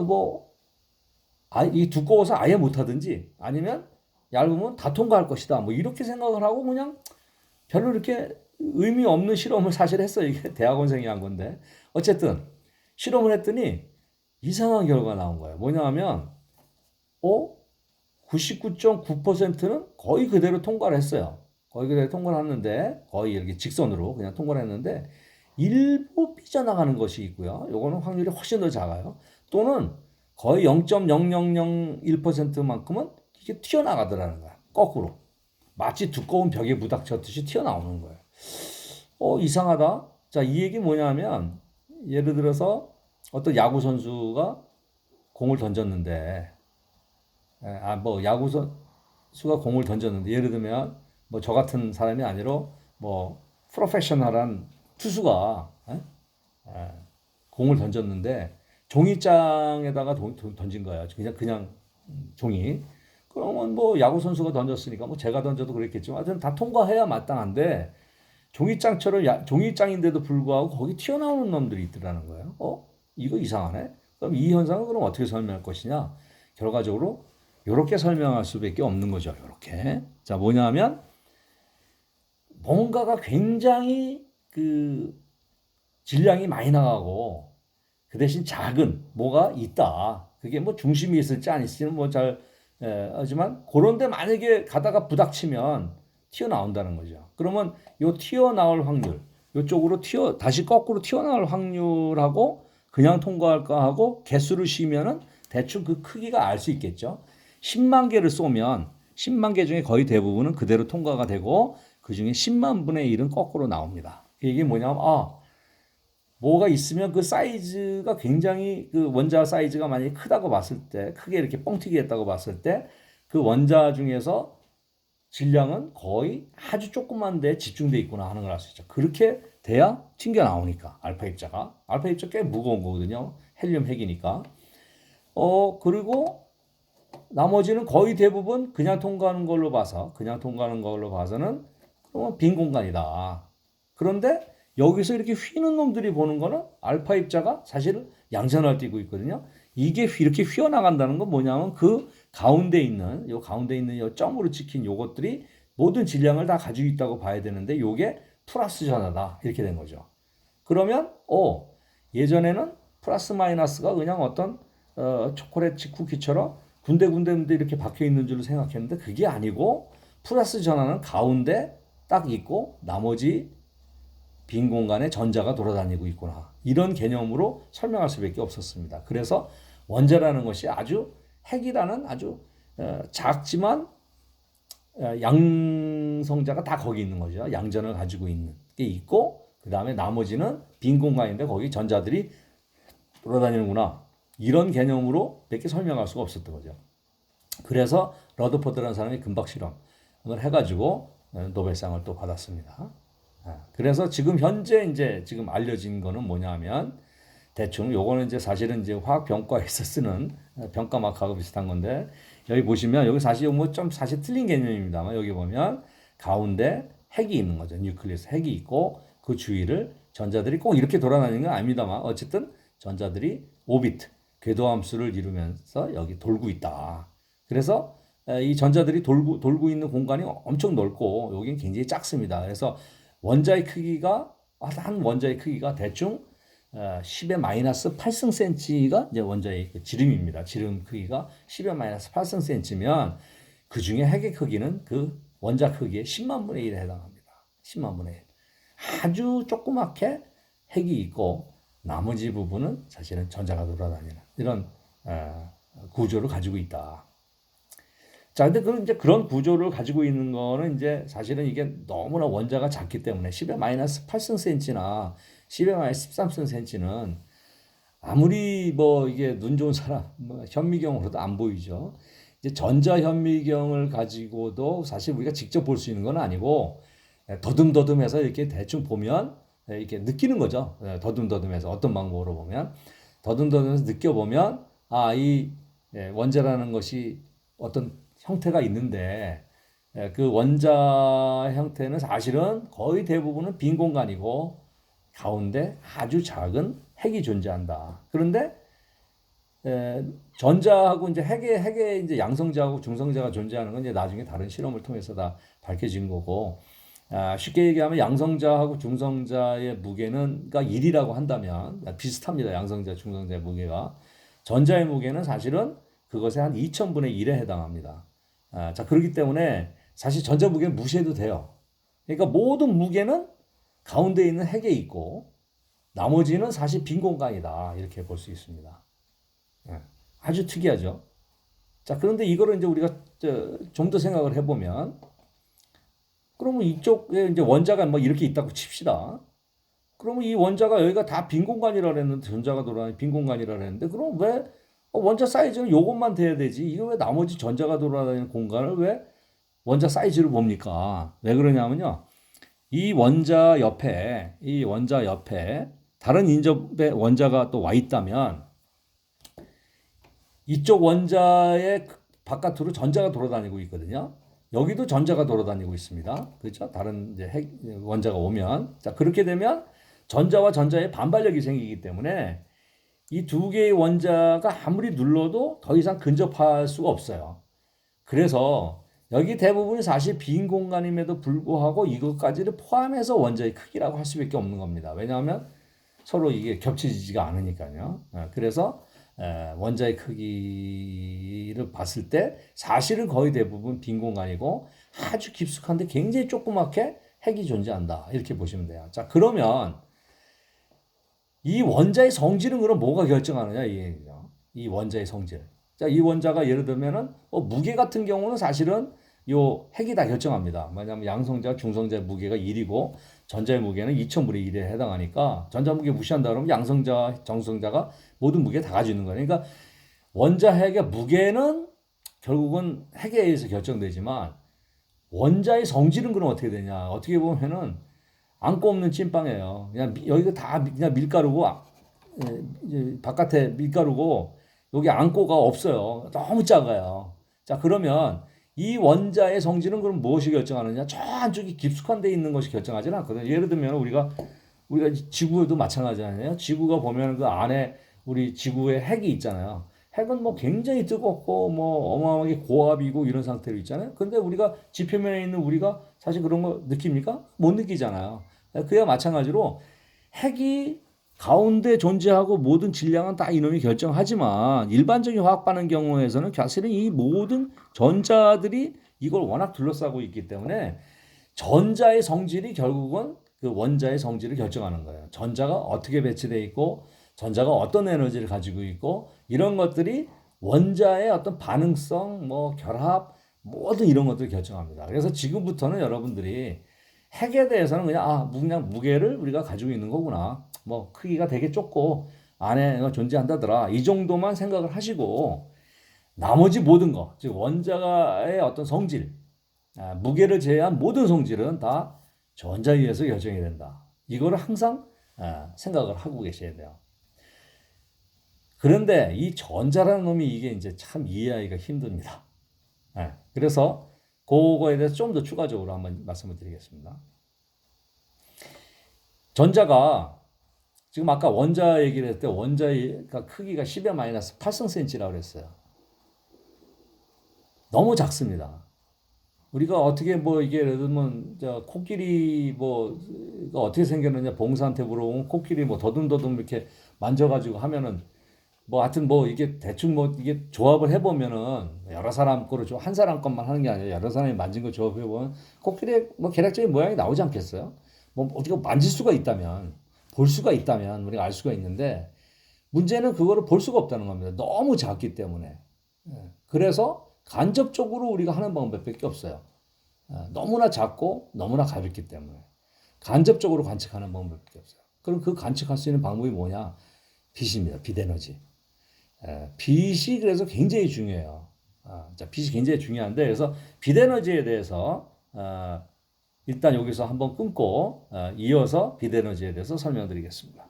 뭐, 이 두꺼워서 아예 못하든지 아니면 얇으면 다 통과할 것이다. 뭐 이렇게 생각을 하고 그냥 별로 이렇게 의미 없는 실험을 사실 했어요. 이게 대학원생이 한 건데. 어쨌든 실험을 했더니 이상한 결과가 나온 거예요. 뭐냐 하면, 99.9%는 거의 그대로 통과를 했어요. 거의 그대로 통과를 했는데, 거의 이렇게 직선으로 그냥 통과를 했는데, 일부 삐져나가는 것이 있고요. 요거는 확률이 훨씬 더 작아요. 또는 거의 0.0001%만큼은 이게 튀어나가더라는 거야. 거꾸로. 마치 두꺼운 벽에 부닥쳤듯이 튀어나오는 거예요. 이상하다. 자, 이 얘기 뭐냐면, 예를 들어서 어떤 야구 선수가 공을 던졌는데, 뭐 야구 선수가 공을 던졌는데, 예를 들면 뭐 저 같은 사람이 아니라 뭐 프로페셔널한 투수가 공을 던졌는데 종이장에다가 던진 거예요. 그냥 종이. 그러면 뭐 야구 선수가 던졌으니까 뭐 제가 던져도 그랬겠지만 하여튼 다 통과해야 마땅한데 종이장인데도 불구하고 거기 튀어나오는 놈들이 있더라는 거예요. 이거 이상하네. 그럼 이 현상을 그럼 어떻게 설명할 것이냐? 결과적으로 이렇게 설명할 수밖에 없는 거죠. 이렇게. 자, 뭐냐면 뭔가가 굉장히 그 질량이 많이 나가고 그 대신 작은 뭐가 있다. 그게 뭐 중심이 있을지 안 있을지는 뭐 잘 하지만 그런데 만약에 가다가 부닥치면 튀어나온다는 거죠. 그러면 요 튀어나올 확률, 요쪽으로 다시 거꾸로 튀어나올 확률하고 그냥 통과할까 하고 개수를 쉬면은 대충 그 크기가 알 수 있겠죠. 10만 개를 쏘면 10만 개 중에 거의 대부분은 그대로 통과가 되고 그 중에 10만 분의 1은 거꾸로 나옵니다. 이게 뭐냐면 뭐가 있으면 그 사이즈가 굉장히 그 원자 사이즈가 만약에 크다고 봤을 때 크게 이렇게 뻥튀기 했다고 봤을 때 그 원자 중에서 질량은 거의 아주 조그만 데 집중돼 있구나 하는 걸 알 수 있죠. 그렇게 돼야 튕겨 나오니까 알파 입자가 알파 입자 꽤 무거운 거거든요. 헬륨 핵이니까. 그리고 나머지는 거의 대부분 그냥 통과하는 걸로 봐서는 그러면 빈 공간이다. 그런데 여기서 이렇게 휘는 놈들이 보는 거는 알파 입자가 사실은 양전을 띄고 있거든요. 이게 이렇게 휘어나간다는 건 뭐냐면 그 가운데 있는 요 점으로 찍힌 요것들이 모든 질량을 다 가지고 있다고 봐야 되는데 요게 플러스 전하다. 이렇게 된 거죠. 그러면 예전에는 플러스 마이너스가 그냥 어떤 초콜릿 쿠키처럼 군데군데 이렇게 박혀 있는 줄로 생각했는데 그게 아니고 플러스 전하는 가운데 딱 있고 나머지 빈 공간에 전자가 돌아다니고 있구나. 이런 개념으로 설명할 수밖에 없었습니다. 그래서 원자라는 것이 핵이라는 아주 작지만 양성자가 다 거기 있는 거죠. 양전을 가지고 있는 게 있고 그 다음에 나머지는 빈 공간인데 거기 전자들이 돌아다니는구나. 이런 개념으로 밖에 설명할 수가 없었던 거죠. 그래서 러더포드라는 사람이 금박 실험을 해가지고 노벨상을 또 받았습니다. 그래서 지금 현재 이제 지금 알려진 거는 뭐냐면 대충 요거는 이제 사실은 이제 화학 병과에서 쓰는 병가 마크하고 비슷한 건데 여기 보시면 여기 사실 뭐 좀 사실 틀린 개념입니다만 여기 보면 가운데 핵이 있는 거죠. 뉴클리스 핵이 있고 그 주위를 전자들이 꼭 이렇게 돌아다니는 건 아닙니다만 어쨌든 전자들이 오비트 궤도함수를 이루면서 여기 돌고 있다. 그래서 이 전자들이 돌고 있는 공간이 엄청 넓고 여기는 굉장히 작습니다. 그래서 한 원자의 크기가 대충 10의 마이너스 8승 센치가 이제 원자의 지름입니다. 지름 크기가 10의 마이너스 8승 센치면 그 중에 핵의 크기는 그 원자 크기의 10만 분의 1에 해당합니다. 10만 분의 1. 아주 조그맣게 핵이 있고 나머지 부분은 사실은 전자가 돌아다니는 이런 구조를 가지고 있다. 자, 근데 그런 구조를 가지고 있는 거는 이제 사실은 이게 너무나 원자가 작기 때문에 10의 마이너스 8승 센치나 10의 마이너스 13승 센치는 아무리 뭐 이게 눈 좋은 사람, 뭐 현미경으로도 안 보이죠. 이제 전자 현미경을 가지고도 사실 우리가 직접 볼 수 있는 건 아니고 더듬더듬해서 이렇게 대충 보면 이렇게 느끼는 거죠. 더듬더듬해서 어떤 방법으로 보면 더듬더듬해서 느껴보면 이 원자라는 것이 어떤 형태가 있는데 그 원자 형태는 사실은 거의 대부분은 빈 공간이고 가운데 아주 작은 핵이 존재한다. 그런데 전자하고 이제 핵의 이제 양성자하고 중성자가 존재하는 건 이제 나중에 다른 실험을 통해서 다 밝혀진 거고, 쉽게 얘기하면 양성자하고 중성자의 무게는가 1이라고 한다면 비슷합니다. 양성자, 중성자의 무게가. 전자의 무게는 사실은 그것의 한 2000분의 1에 해당합니다. 자, 그렇기 때문에 사실 전자 무게는 무시해도 돼요. 그러니까 모든 무게는 가운데 있는 핵에 있고 나머지는 사실 빈 공간이다. 이렇게 볼 수 있습니다. 아주 특이하죠. 자, 그런데 이거를 이제 우리가 좀 더 생각을 해보면, 그러면 이쪽에 이제 원자가 뭐 이렇게 있다고 칩시다. 그러면 이 원자가 여기가 다 빈 공간이라 그랬는데, 전자가 돌아다니는 빈 공간이라 그랬는데, 그럼 왜 원자 사이즈는 요것만 돼야 되지? 이거 왜 나머지 전자가 돌아다니는 공간을 왜 원자 사이즈를 봅니까? 왜 그러냐면요. 이 원자 옆에 다른 인접의 원자가 또 와 있다면, 이쪽 원자의 바깥으로 전자가 돌아다니고 있거든요. 여기도 전자가 돌아다니고 있습니다. 그렇죠? 다른 이제 원자가 오면. 자, 그렇게 되면 전자와 전자의 반발력이 생기기 때문에 이 두 개의 원자가 아무리 눌러도 더 이상 근접할 수가 없어요. 그래서 여기 대부분이 사실 빈 공간임에도 불구하고 이것까지를 포함해서 원자의 크기라고 할 수밖에 없는 겁니다. 왜냐하면 서로 이게 겹치지가 않으니까요. 그래서 원자의 크기를 봤을 때 사실은 거의 대부분 빈 공간이고 아주 깊숙한데 굉장히 조그맣게 핵이 존재한다. 이렇게 보시면 돼요. 자, 그러면 이 원자의 성질은 그럼 뭐가 결정하느냐 이 얘기죠. 이 원자의 성질. 자, 이 원자가 예를 들면은 무게 같은 경우는 사실은 요 핵이 다 결정합니다. 뭐냐면 양성자, 중성자의 무게가 1이고 전자의 무게는 2000분의 1에 해당하니까 전자 무게 무시한다 그러면 양성자, 정성자가 모든 무게 다 가지고 있는 거예요. 그러니까 원자 핵의 무게는 결국은 핵에 의해서 결정되지만 원자의 성질은 그럼 어떻게 되냐? 어떻게 보면은 안고 없는 찐빵이에요. 그냥 여기가 다 그냥 밀가루고 바깥에 밀가루고 여기 안고가 없어요. 너무 작아요. 자, 그러면 이 원자의 성질은 그럼 무엇이 결정하느냐? 저 안쪽이 깊숙한 데 있는 것이 결정하지는 않거든요. 예를 들면 우리가 지구에도 마찬가지잖아요. 지구가 보면 그 안에 우리 지구의 핵이 있잖아요. 핵은 뭐 굉장히 뜨겁고 뭐 어마어마하게 고압이고 이런 상태로 있잖아요. 근데 우리가 지표면에 있는 우리가 사실 그런 거 느낍니까? 못 느끼잖아요. 그야 마찬가지로 핵이 가운데 존재하고 모든 질량은 다 이놈이 결정하지만 일반적인 화학 반응 경우에서는 사실은 이 모든 전자들이 이걸 워낙 둘러싸고 있기 때문에 전자의 성질이 결국은 그 원자의 성질을 결정하는 거예요. 전자가 어떻게 배치되어 있고 전자가 어떤 에너지를 가지고 있고 이런 것들이 원자의 어떤 반응성, 뭐 결합, 모든 이런 것들을 결정합니다. 그래서 지금부터는 여러분들이 핵에 대해서는 그냥 무게를 우리가 가지고 있는 거구나. 뭐 크기가 되게 좁고 안에 존재한다더라. 이 정도만 생각을 하시고 나머지 모든 거, 즉 원자의 어떤 성질, 무게를 제외한 모든 성질은 다 전자에 의해서 결정이 된다. 이거를 항상 생각을 하고 계셔야 돼요. 그런데 이 전자라는 놈이 이게 이제 참 이해하기가 힘듭니다. 그래서 그거에 대해서 좀 더 추가적으로 한번 말씀을 드리겠습니다. 전자가 지금 아까 원자 얘기를 했을 때 원자의 크기가 10의 마이너스 8승cm라고 그랬어요. 너무 작습니다. 우리가 어떻게 뭐 이게 예를 들면 코끼리 뭐 어떻게 생겼느냐 봉사한테 물어보면 코끼리 뭐 더듬더듬 이렇게 만져가지고 하면은 뭐 하여튼 뭐 이게 대충 뭐 이게 조합을 해보면은 여러 사람 거를 한 사람 것만 하는 게 아니라 여러 사람이 만진 거 조합해보면 코끼리의 뭐 계략적인 모양이 나오지 않겠어요? 뭐 어디가 만질 수가 있다면 볼 수가 있다면 우리가 알 수가 있는데 문제는 그거를 볼 수가 없다는 겁니다. 너무 작기 때문에. 그래서 간접적으로 우리가 하는 방법밖에 없어요. 너무나 작고 너무나 가볍기 때문에 간접적으로 관측하는 방법밖에 없어요. 그럼 그 관측할 수 있는 방법이 뭐냐? 빛입니다. 빛 에너지. 빛이 그래서 굉장히 중요해요. 자, 빛이 굉장히 중요한데 그래서 빛 에너지에 대해서 일단 여기서 한번 끊고 이어서 빛 에너지에 대해서 설명드리겠습니다.